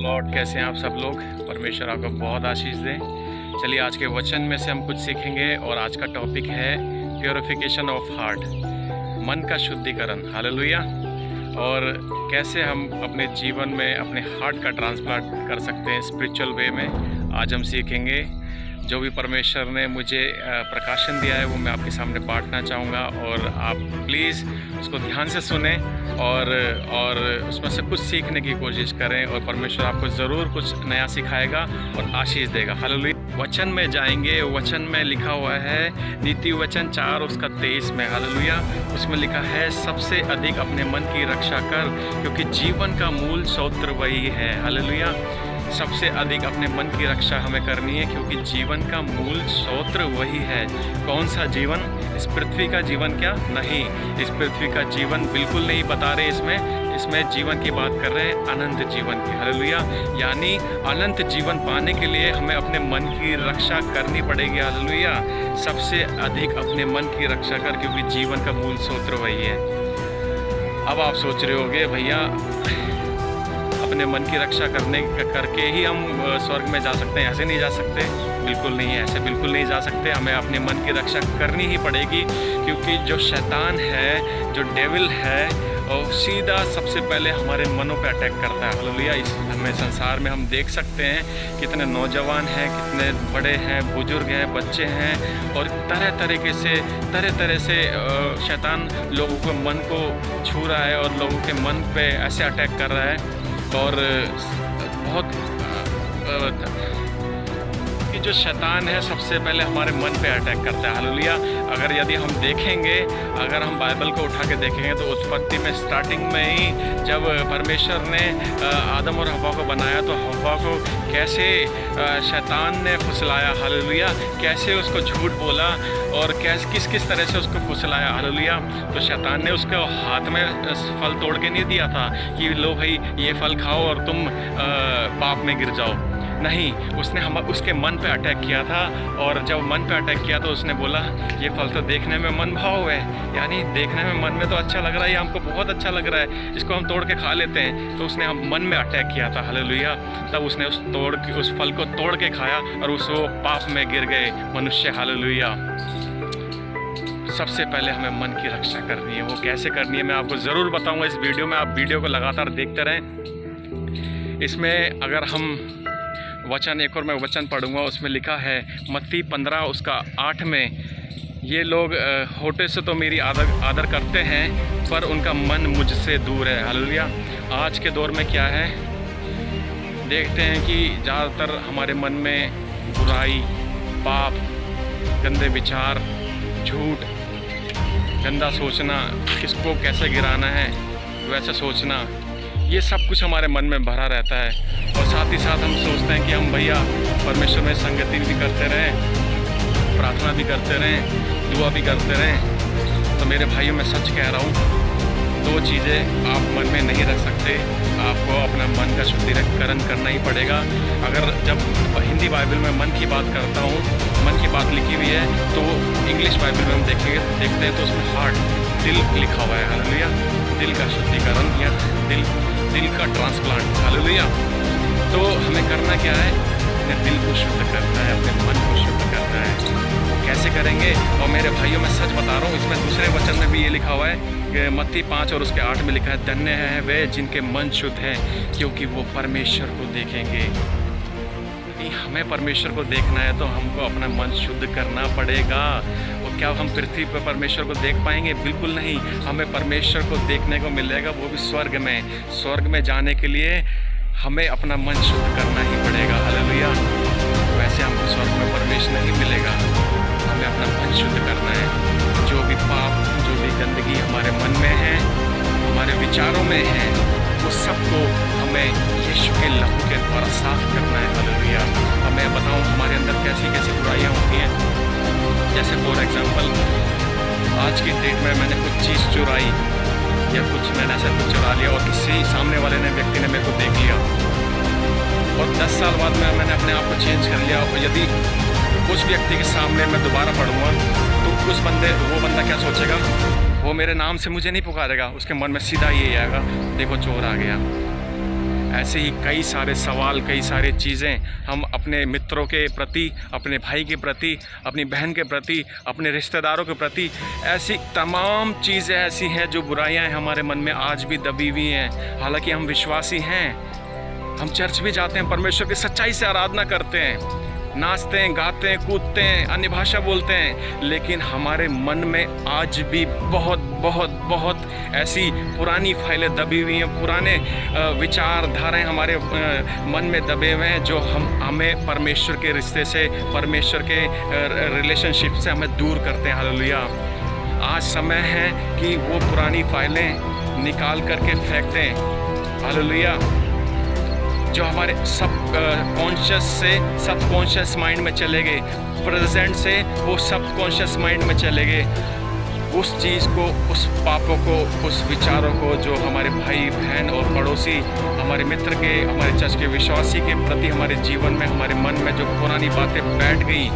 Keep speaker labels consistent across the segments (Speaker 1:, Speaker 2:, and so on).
Speaker 1: Lord. कैसे हैं आप सब लोग? परमेश्वर आपको बहुत आशीष दे। चलिए आज के वचन में से हम कुछ सीखेंगे और आज का टॉपिक है प्योरिफिकेशन ऑफ हार्ट, मन का शुद्धिकरण। हालेलुया। और कैसे हम अपने जीवन में अपने हार्ट का ट्रांसप्लांट कर सकते हैं स्पिरिचुअल वे में, आज हम सीखेंगे। जो भी परमेश्वर ने मुझे प्रकाशन दिया है वो मैं आपके सामने बांटना चाहूँगा और आप प्लीज़ उसको ध्यान से सुने और उसमें से कुछ सीखने की कोशिश करें और परमेश्वर आपको ज़रूर कुछ नया सिखाएगा और आशीष देगा। हालेलुया। वचन में जाएंगे। वचन में लिखा हुआ है नीति वचन 4 उसका 23 में। हालेलुया। उसमें लिखा है सबसे अधिक अपने मन की रक्षा कर, क्योंकि जीवन का मूल स्रोत वही है। हालेलुया। सबसे अधिक अपने मन की रक्षा हमें करनी है, क्योंकि जीवन का मूल स्रोत वही है। कौन सा जीवन? इस पृथ्वी का जीवन क्या? नहीं, इस पृथ्वी का जीवन बिल्कुल नहीं बता रहे। इसमें जीवन की बात कर रहे हैं, अनंत जीवन की। हालेलुया। यानी अनंत जीवन पाने के लिए हमें अपने मन की रक्षा करनी पड़ेगी। हालेलुया। सबसे अधिक अपने मन की रक्षा कर, क्योंकि जीवन का मूल स्रोत वही है। अब आप सोच रहे होंगे भैया अपने मन की रक्षा करके ही हम स्वर्ग में जा सकते हैं? ऐसे नहीं जा सकते, बिल्कुल नहीं, ऐसे बिल्कुल नहीं जा सकते। हमें अपने मन की रक्षा करनी ही पड़ेगी, क्योंकि जो शैतान है, जो डेविल है, और सीधा सबसे पहले हमारे मनों पे अटैक करता है। हालेलुया। इस हमें संसार में हम देख सकते हैं कितने नौजवान हैं, कितने बड़े हैं, बुजुर्ग हैं, बच्चे हैं, और तरह तरह से शैतान लोगों के मन को छू रहा है और लोगों के मन पे ऐसे अटैक कर रहा है। और बहुत कि जो शैतान है सबसे पहले हमारे मन पे अटैक करता है। हालेलुया। अगर यदि हम देखेंगे, अगर हम बाइबल को उठा के देखेंगे तो उत्पत्ति में स्टार्टिंग में ही जब परमेश्वर ने आदम और हव्वा को बनाया तो हव्वा को कैसे शैतान ने फुसलाया। हालेलुया। कैसे उसको झूठ बोला और कैसे किस तरह से उसको फुसलाया। हालेलुया। तो शैतान ने उसके हाथ में फल तोड़ के नहीं दिया था कि लो भाई ये फल खाओ और तुम पाप में गिर जाओ। नहीं, उसने उसके मन पे अटैक किया था, और जब मन पे अटैक किया तो उसने बोला ये फल तो देखने में मन भाव है, यानी देखने में मन में तो अच्छा लग रहा है, ये हमको बहुत अच्छा लग रहा है, इसको हम तोड़ के खा लेते हैं। तो उसने हम मन में अटैक किया था। हालेलुया। तब उसने उस फल को तोड़ के खाया और वो पाप में गिर गए मनुष्य। हालेलुया। सबसे पहले हमें मन की रक्षा करनी है। वो कैसे करनी है मैं आपको ज़रूर बताऊँगा इस वीडियो में। आप वीडियो को लगातार देखते रहें। इसमें अगर हम वचन एक और मैं वचन पढ़ूंगा, उसमें लिखा है मत्ती 15 उसका 8 में, ये लोग होठे से तो मेरी आदर करते हैं पर उनका मन मुझसे दूर है। हालेलुया। आज के दौर में क्या है, देखते हैं कि ज़्यादातर हमारे मन में बुराई, पाप, गंदे विचार, झूठ, गंदा सोचना, किसको कैसे गिराना है वैसा सोचना, ये सब कुछ हमारे मन में भरा रहता है। और साथ ही साथ हम सोचते हैं कि हम भैया परमेश्वर में संगति भी करते रहें, प्रार्थना भी करते रहें, दुआ भी करते रहें। तो मेरे भाइयों मैं सच कह रहा हूँ, दो चीज़ें आप मन में नहीं रख सकते। आपको अपना मन का शुद्धिकरण करना ही पड़ेगा। अगर जब हिंदी बाइबल में मन की बात करता हूँ, मन की बात लिखी हुई है, तो इंग्लिश बाइबल में हम देखते हैं तो उसमें हार्ट, दिल लिखा हुआ है। हालेलुया। दिल का शुद्धिकरण या दिल का ट्रांसप्लांट। हालेलुया। तो हमें करना क्या है? अपने दिल को शुद्ध करना है, अपने मन को शुद्ध करना है। वो कैसे करेंगे? और मेरे भाइयों मैं सच बता रहा हूँ, इसमें दूसरे वचन में भी ये लिखा हुआ है कि मत्ती 5 और उसके 8 में लिखा है धन्य है वे जिनके मन शुद्ध हैं, क्योंकि वो परमेश्वर को देखेंगे। हमें परमेश्वर को देखना है तो हमको अपना मन शुद्ध करना पड़ेगा। और क्या हम पृथ्वी पर परमेश्वर को देख पाएंगे? बिल्कुल नहीं। हमें परमेश्वर को देखने को मिलेगा, वो भी स्वर्ग में। स्वर्ग में जाने के लिए हमें अपना मन शुद्ध करना ही पड़ेगा। हालेलुया। वैसे हमको स्वर्ग में प्रवेश नहीं मिलेगा, हमें अपना मन शुद्ध करना है। जो भी पाप, जो भी गंदगी हमारे मन में है, हमारे विचारों में है, वो सबको हमें यीशु के लहू के द्वारा साफ करना है। हालेलुया। अब मैं बताऊं हमारे अंदर कैसी कैसी बुराइयां होती हैं। जैसे फॉर एग्जांपल आज की डेट में मैंने कुछ चीज़ चुराई या कुछ मैंने ऐसा कुछ चुरा लिया और किसी सामने वाले व्यक्ति ने मेरे को देख लिया, और 10 साल बाद में मैंने अपने आप को चेंज कर लिया। और यदि उस व्यक्ति के सामने मैं दोबारा पढ़ूँगा तो वो बंदा क्या सोचेगा? वो मेरे नाम से मुझे नहीं पुकारेगा, उसके मन में सीधा ये आएगा देखो चोर आ गया। ऐसे ही कई सारे सवाल, कई सारी चीज़ें हम अपने मित्रों के प्रति, अपने भाई के प्रति, अपनी बहन के प्रति, अपने रिश्तेदारों के प्रति, ऐसी तमाम चीज़ें ऐसी हैं जो बुराइयां हमारे मन में आज भी दबी हुई हैं। हालांकि हम विश्वासी हैं, हम चर्च भी जाते हैं, परमेश्वर की सच्चाई से आराधना करते हैं, नाचते हैं, गाते हैं, कूदते हैं, अन्य भाषा बोलते हैं, लेकिन हमारे मन में आज भी बहुत बहुत बहुत ऐसी पुरानी फाइलें दबी हुई हैं, पुराने विचारधाराएं हमारे मन में दबे हुए हैं जो हमें परमेश्वर के रिश्ते से, परमेश्वर के रिलेशनशिप से हमें दूर करते हैं। हालेलुया। आज समय है कि वो पुरानी फाइलें निकाल करके फेंक दें। हालेलुया। जो हमारे सब कॉन्शियस से सब कॉन्शियस माइंड में चले गए, प्रेजेंट से वो सब कॉन्शियस माइंड में चले गए, उस चीज़ को, उस पापों को, उस विचारों को जो हमारे भाई बहन और पड़ोसी, हमारे मित्र के, हमारे चर्च के विश्वासी के प्रति हमारे जीवन में, हमारे मन में जो पुरानी बातें बैठ गई,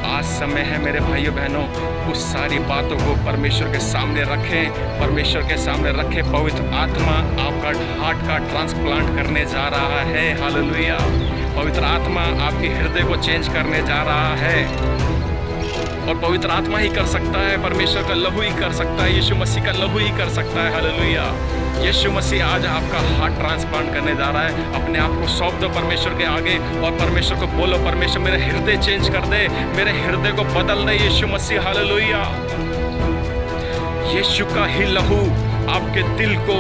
Speaker 1: आज समय है मेरे भाइयों बहनों, उस सारी बातों को परमेश्वर के सामने रखें, परमेश्वर के सामने रखें। पवित्र आत्मा आपका हार्ट का ट्रांसप्लांट करने जा रहा है। हालेलुया। पवित्र आत्मा आपके हृदय को चेंज करने जा रहा है, और पवित्र आत्मा ही कर सकता है, परमेश्वर का लहू ही कर सकता है, यीशु मसीह का लहू ही कर सकता है। हालेलुया। यीशु मसीह आज आपका हार्ट ट्रांसप्लांट करने जा रहा है। अपने आप को सौंप दो परमेश्वर के आगे और परमेश्वर को बोलो, परमेश्वर मेरे हृदय चेंज कर दे, मेरे हृदय को बदल दे यीशु मसीह। हालेलुया। यीशु का ही लहू आपके दिल को,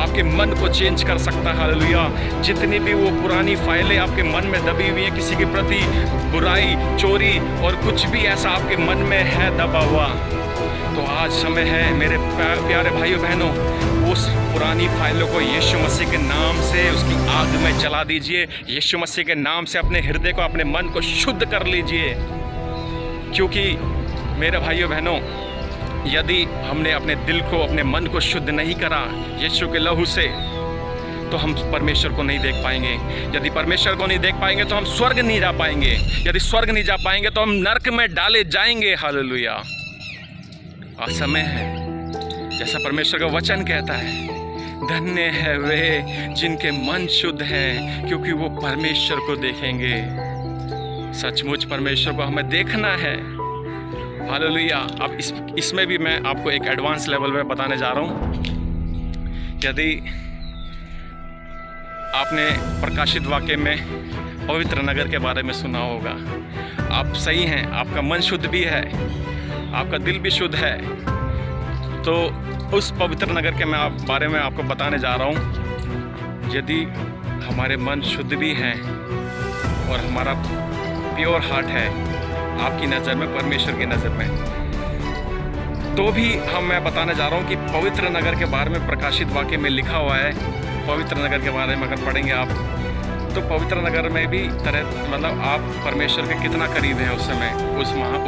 Speaker 1: आपके मन को चेंज कर सकता है। हालेलुया। जितनी भी वो पुरानी फाइलें आपके मन में दबी हुई हैं, किसी के प्रति बुराई, चोरी और कुछ भी ऐसा आपके मन में है दबा हुआ, तो आज समय है मेरे प्यारे भाइयों बहनों, उस पुरानी फाइलों को यीशु मसीह के नाम से उसकी आग में जला दीजिए। यीशु मसीह के नाम से अपने हृदय को, अपने मन को शुद्ध कर लीजिए। क्योंकि मेरे भाइयों बहनों, यदि हमने अपने दिल को, अपने मन को शुद्ध नहीं करा यीशु के लहू से, तो हम परमेश्वर को नहीं देख पाएंगे। यदि परमेश्वर को नहीं देख पाएंगे तो हम स्वर्ग नहीं जा पाएंगे। यदि स्वर्ग नहीं जा पाएंगे तो हम नरक में डाले जाएंगे। हालेलुया। आज समय है, जैसा परमेश्वर का वचन कहता है, धन्य है वे जिनके मन शुद्ध हैं, क्योंकि वो परमेश्वर को देखेंगे। सचमुच परमेश्वर को हमें देखना है। हालेलुया। अब इसमें भी मैं आपको एक एडवांस लेवल में बताने जा रहा हूँ। यदि आपने प्रकाशित वाक्य में पवित्र नगर के बारे में सुना होगा, आप सही हैं, आपका मन शुद्ध भी है, आपका दिल भी शुद्ध है, तो उस पवित्र नगर के बारे में आपको बताने जा रहा हूँ। यदि हमारे मन शुद्ध भी हैं और हमारा प्योर हार्ट है आपकी नज़र में, परमेश्वर की नज़र में, तो भी मैं बताने जा रहा हूँ कि पवित्र नगर के बारे में प्रकाशित वाक्य में लिखा हुआ है। पवित्र नगर के बारे में अगर पढ़ेंगे आप, तो पवित्र नगर में भी मतलब आप परमेश्वर के कितना करीब हैं उस समय,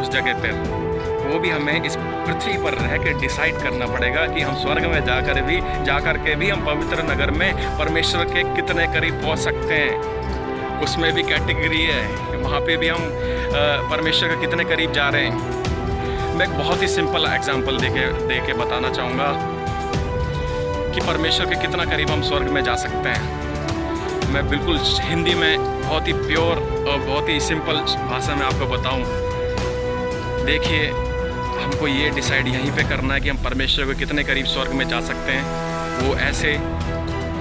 Speaker 1: उस जगह पर, वो भी हमें इस पृथ्वी पर रह के डिसाइड करना पड़ेगा कि हम स्वर्ग में जाकर के भी हम पवित्र नगर में परमेश्वर के कितने करीब पहुँच सकते हैं। उसमें भी कैटेगरी है, वहाँ पे भी हम परमेश्वर के कितने करीब जा रहे हैं। मैं एक बहुत ही सिंपल एग्जांपल दे के बताना चाहूँगा कि परमेश्वर के कितना करीब हम स्वर्ग में जा सकते हैं। मैं बिल्कुल हिंदी में बहुत ही प्योर और बहुत ही सिंपल भाषा में आपको बताऊँ। देखिए, हमको ये डिसाइड यहीं पे करना है कि हम परमेश्वर को कितने करीब स्वर्ग में जा सकते हैं। वो ऐसे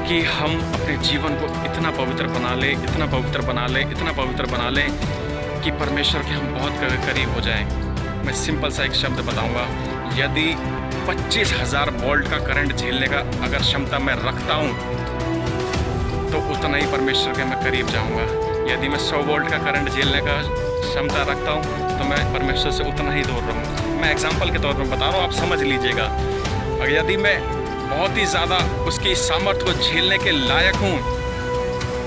Speaker 1: कि हम अपने जीवन को इतना पवित्र बना लें, इतना पवित्र बना लें, इतना पवित्र बना लें कि परमेश्वर के हम बहुत करीब हो जाएं। मैं सिंपल सा एक शब्द बताऊंगा। यदि 25,000 वोल्ट का करंट झेलने का अगर क्षमता मैं रखता हूं, तो उतना ही परमेश्वर के मैं करीब जाऊंगा। यदि मैं 100 वोल्ट का करंट झेलने का क्षमता रखता हूं, तो मैं परमेश्वर से उतना ही दूर रहूँगा। मैं एग्जाम्पल के तौर पर बता रहा हूँ, आप समझ लीजिएगा। अगर यदि मैं बहुत ही ज़्यादा उसकी सामर्थ्य को झेलने के लायक हूँ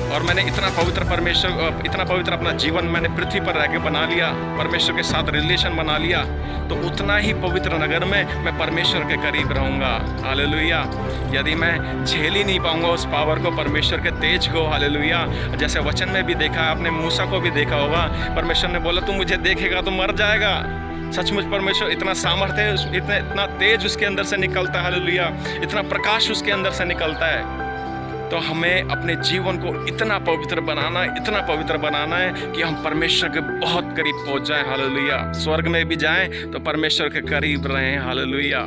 Speaker 1: और मैंने इतना पवित्र अपना जीवन मैंने पृथ्वी पर रह के बना लिया, परमेश्वर के साथ रिलेशन बना लिया, तो उतना ही पवित्र नगर में मैं परमेश्वर के करीब रहूँगा। हालेलुया। यदि मैं झेल ही नहीं पाऊँगा उस पावर को, परमेश्वर के तेज को, हालेलुया, जैसे वचन में भी देखा है, आपने मूसा को भी देखा होगा, परमेश्वर ने बोला तू मुझे देखेगा तो मर जाएगा। सचमुच परमेश्वर इतना सामर्थ्य है, इतना तेज उसके अंदर से निकलता है। हालेलुया। इतना प्रकाश उसके अंदर से निकलता है। तो हमें अपने जीवन को इतना पवित्र बनाना है कि हम परमेश्वर के बहुत करीब पहुंच जाएं। हालेलुया। स्वर्ग में भी जाएं तो परमेश्वर के करीब रहें। हालेलुया।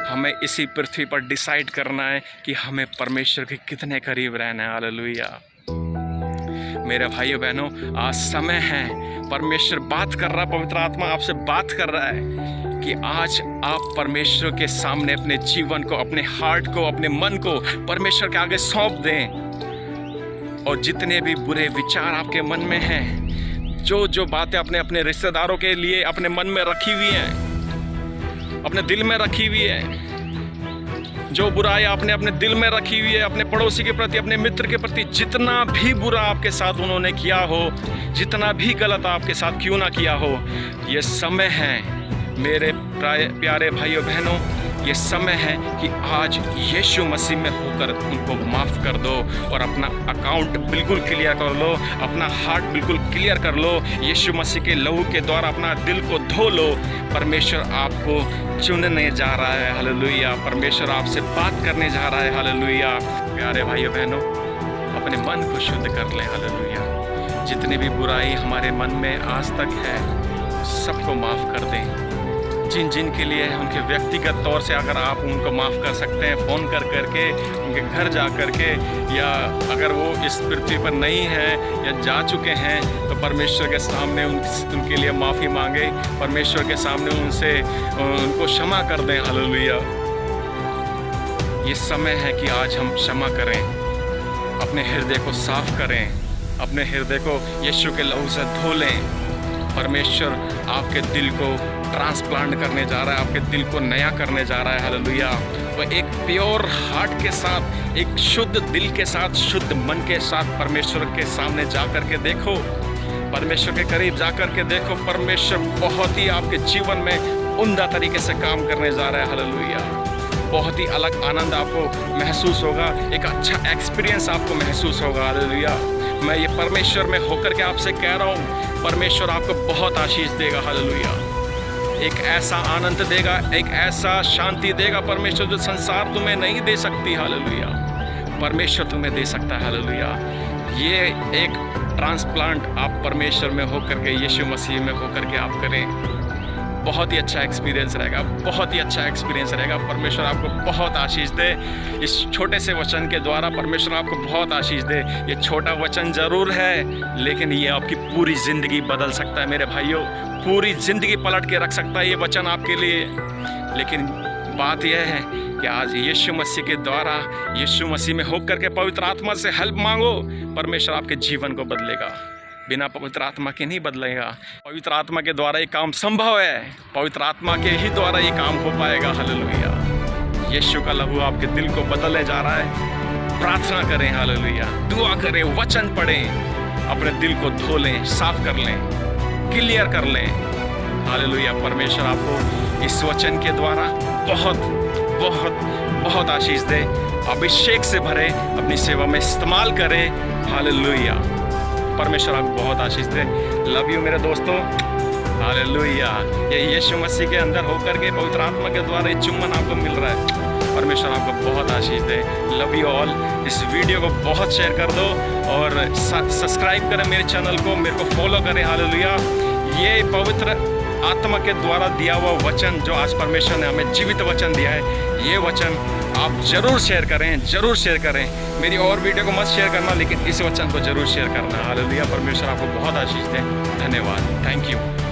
Speaker 1: हमें इसी पृथ्वी पर डिसाइड करना है कि हमें परमेश्वर के कितने करीब रहना है। हालेलुया। मेरे भाइयों बहनों, आज समय है, परमेश्वर बात कर रहा, पवित्र आत्मा आपसे बात कर रहा है कि आज आप परमेश्वर के सामने अपने जीवन को, अपने हार्ट को, अपने मन को परमेश्वर के आगे सौंप दें। और जितने भी बुरे विचार आपके मन में हैं, जो बातें अपने अपने रिश्तेदारों के लिए अपने मन में रखी हुई हैं, अपने दिल में रखी हुई है, जो बुराई आपने अपने दिल में रखी हुई है, अपने पड़ोसी के प्रति, अपने मित्र के प्रति, जितना भी बुरा आपके साथ उन्होंने किया हो, जितना भी गलत आपके साथ क्यों ना किया हो, ये समय है मेरे प्यारे भाइयों बहनों, ये समय है कि आज यीशु मसीह में होकर उनको माफ़ कर दो और अपना अकाउंट बिल्कुल क्लियर कर लो, अपना हार्ट बिल्कुल क्लियर कर लो। यीशु मसीह के लहू के द्वारा अपना दिल को धो लो। परमेश्वर आपको चुनने जा रहा है। हालेलुया। परमेश्वर आपसे बात करने जा रहा है। हालेलुया। प्यारे भाइयों बहनों, अपने मन को शुद्ध कर लें। हालेलुया। जितनी भी बुराई हमारे मन में आज तक है, सबको माफ़ कर दें। जिन के लिए उनके व्यक्तिगत तौर से अगर आप उनको माफ़ कर सकते हैं, फ़ोन कर करके, उनके घर जा कर के, या अगर वो इस पृथ्वी पर नहीं है या जा चुके हैं, तो परमेश्वर के सामने उनके लिए माफ़ी मांगे, परमेश्वर के सामने उनको क्षमा कर दें। हालेलुया। ये समय है कि आज हम क्षमा करें, अपने हृदय को साफ करें, अपने हृदय को यीशु के लहू से धो लें। परमेश्वर आपके दिल को ट्रांसप्लांट करने जा रहा है, आपके दिल को नया करने जा रहा है। हालेलुया। तो एक प्योर हार्ट के साथ, एक शुद्ध दिल के साथ, शुद्ध मन के साथ परमेश्वर के सामने जा कर के देखो, परमेश्वर के करीब जा कर के देखो। परमेश्वर बहुत ही आपके जीवन में उम्दा तरीके से काम करने जा रहा है। हालेलुया। बहुत ही अलग आनंद आपको महसूस होगा, एक अच्छा एक्सपीरियंस आपको महसूस होगा। हालेलुया। मैं ये परमेश्वर में होकर के आपसे कह रहा हूँ, परमेश्वर आपको बहुत आशीष देगा। हालेलुया। एक ऐसा आनंद देगा, एक ऐसा शांति देगा परमेश्वर जो संसार तुम्हें नहीं दे सकती। हालेलुया। परमेश्वर तुम्हें दे सकता है। हालेलुया। ये एक ट्रांसप्लांट आप परमेश्वर में होकर के, यीशु मसीह में होकर के आप करें। बहुत ही अच्छा एक्सपीरियंस रहेगा, बहुत ही अच्छा एक्सपीरियंस रहेगा। परमेश्वर आपको बहुत आशीष दे। इस छोटे से वचन के द्वारा परमेश्वर आपको बहुत आशीष दे। ये छोटा वचन ज़रूर है, लेकिन ये आपकी पूरी ज़िंदगी बदल सकता है। मेरे भाइयों, पूरी ज़िंदगी पलट के रख सकता है ये वचन आपके लिए। लेकिन बात यह है कि आज यीशु मसीह के द्वारा, यीशु मसीह में होकर के पवित्र आत्मा से हेल्प मांगो, परमेश्वर आपके जीवन को बदलेगा। बिना पवित्र आत्मा के नहीं बदलेगा। पवित्र आत्मा के द्वारा ये काम संभव है, पवित्र आत्मा के ही द्वारा ये काम हो पाएगा। हालेलुया। यीशु का लहू आपके दिल को बदलने जा रहा है। प्रार्थना करें। हालेलुया। दुआ करें, वचन पढ़ें, अपने दिल को धो लें, साफ कर लें, क्लियर कर लें। हालेलुया। परमेश्वर आपको इस वचन के द्वारा बहुत बहुत बहुत आशीष दे, अभिषेक से भरे, अपनी सेवा में इस्तेमाल करें। हालेलुया। परमेश्वर आपको बहुत आशीष दे। लव यू मेरे दोस्तों। हालेलुया। ये यीशु मसीह के अंदर होकर के पवित्र आत्मा के द्वारा ये चुम्बन आपको मिल रहा है। परमेश्वर आपको बहुत आशीष दे। Love you all. इस वीडियो को बहुत शेयर कर दो और सब्सक्राइब करें मेरे चैनल को, मेरे को फॉलो करें। हालेलुया। ये पवित्र आत्मा के द्वारा दिया हुआ वचन जो आज परमेश्वर ने हमें जीवित वचन दिया है, ये वचन आप ज़रूर शेयर करें, ज़रूर शेयर करें। मेरी और वीडियो को मत शेयर करना, लेकिन इस वचन को ज़रूर शेयर करना। हालेलुया। परमेश्वर आपको बहुत आशीष दे। धन्यवाद। Thank you.